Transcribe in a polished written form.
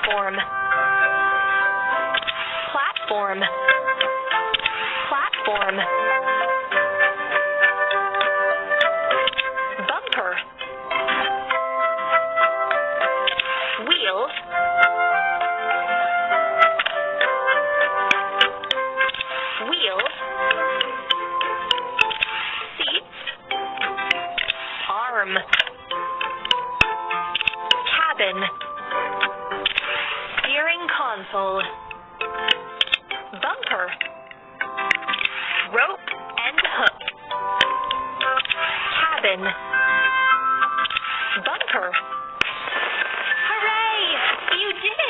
platform, platform, platform, bumper, wheels, wheels, seats, arm, cabin, steering console.